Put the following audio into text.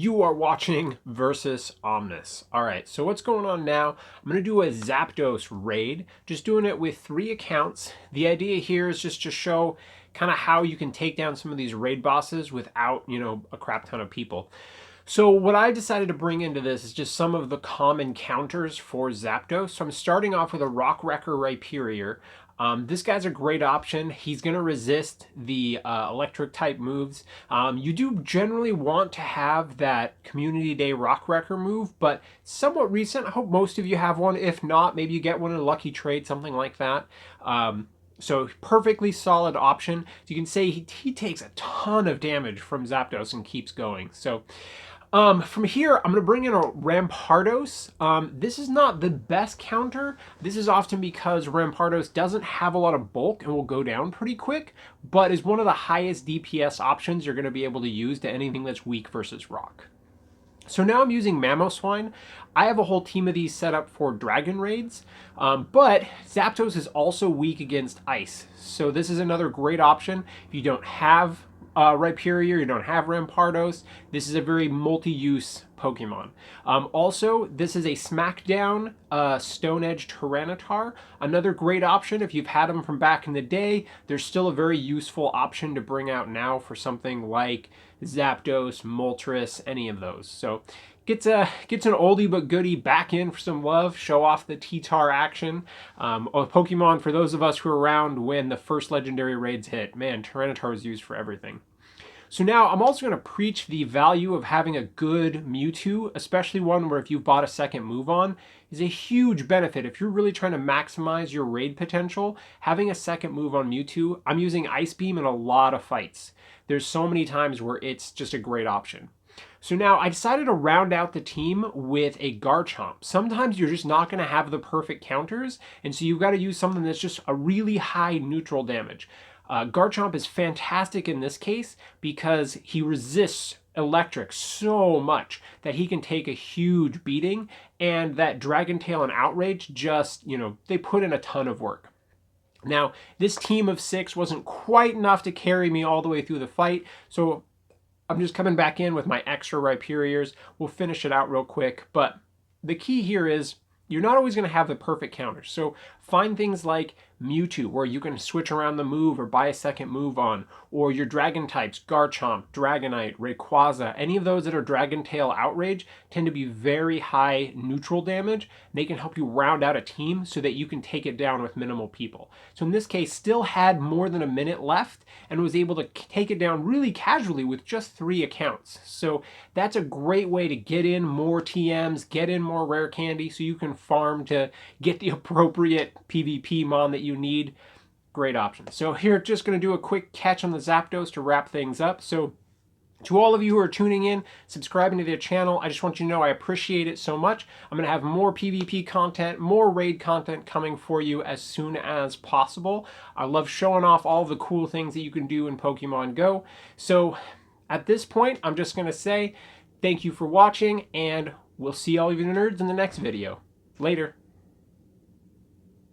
You are watching Versus Omnis. All right, so what's going on now? I'm going to do a Zapdos raid, just doing it with 3 accounts. The idea here is just to show kind of how you can take down some of these raid bosses without, a crap ton of people. So what I decided to bring into this is just some of the common counters for Zapdos. So I'm starting off with a Rock Wrecker Rhyperior. This guy's a great option. He's going to resist the electric type moves. You do generally want to have that Community Day Rock Wrecker move, but somewhat recent. I hope most of you have one. If not, maybe you get one in a lucky trade, something like that. So perfectly solid option. You can say he takes a ton of damage from Zapdos and keeps going. So from here, I'm going to bring in a Rampardos. This is not the best counter. This is often because Rampardos doesn't have a lot of bulk and will go down pretty quick, but is one of the highest DPS options you're going to be able to use to anything that's weak versus rock. So now I'm using Mamoswine. I have a whole team of these set up for dragon raids, but Zapdos is also weak against ice. So this is another great option. If you don't have Rhyperior, you don't have Rampardos, this is a very multi-use Pokemon. Also, this is a Smackdown Stone Edge Tyranitar. Another great option if you've had them from back in the day. There's still a very useful option to bring out now for something like Zapdos, Moltres, any of those. So gets an oldie but goodie back in for some love, show off the T-Tar action. Pokemon, for those of us who were around when the first legendary raids hit, man, Tyranitar was used for everything. So now I'm also going to preach the value of having a good Mewtwo, especially one where if you've bought a second move on, is a huge benefit. If you're really trying to maximize your raid potential, having a second move on Mewtwo, I'm using Ice Beam in a lot of fights. There's so many times where it's just a great option. So now I decided to round out the team with a Garchomp. Sometimes you're just not going to have the perfect counters, and so you've got to use something that's just a really high neutral damage. Garchomp is fantastic in this case because he resists electric so much that he can take a huge beating, and that Dragon Tail and Outrage just, they put in a ton of work. Now, this team of 6 wasn't quite enough to carry me all the way through the fight, so I'm just coming back in with my extra Rhyperiors. We'll finish it out real quick, but the key here is you're not always going to have the perfect counters. So find things like Mewtwo, where you can switch around the move or buy a second move on, or your dragon types, Garchomp, Dragonite, Rayquaza, any of those that are Dragon Tail Outrage tend to be very high neutral damage. They can help you round out a team so that you can take it down with minimal people. So in this case, still had more than a minute left and was able to take it down really casually with just 3 accounts. So that's a great way to get in more TMs, get in more rare candy so you can farm to get the appropriate PvP mon that you need. Great option. So here, just going to do a quick catch on the Zapdos to wrap things up. So to all of you who are tuning in, subscribing to the channel, I just want you to know I appreciate it so much. I'm going to have more PvP content, more raid content coming for you as soon as possible. I love showing off all the cool things that you can do in Pokemon Go. So at this point, I'm just going to say thank you for watching, and we'll see all of you nerds in the next video. Later.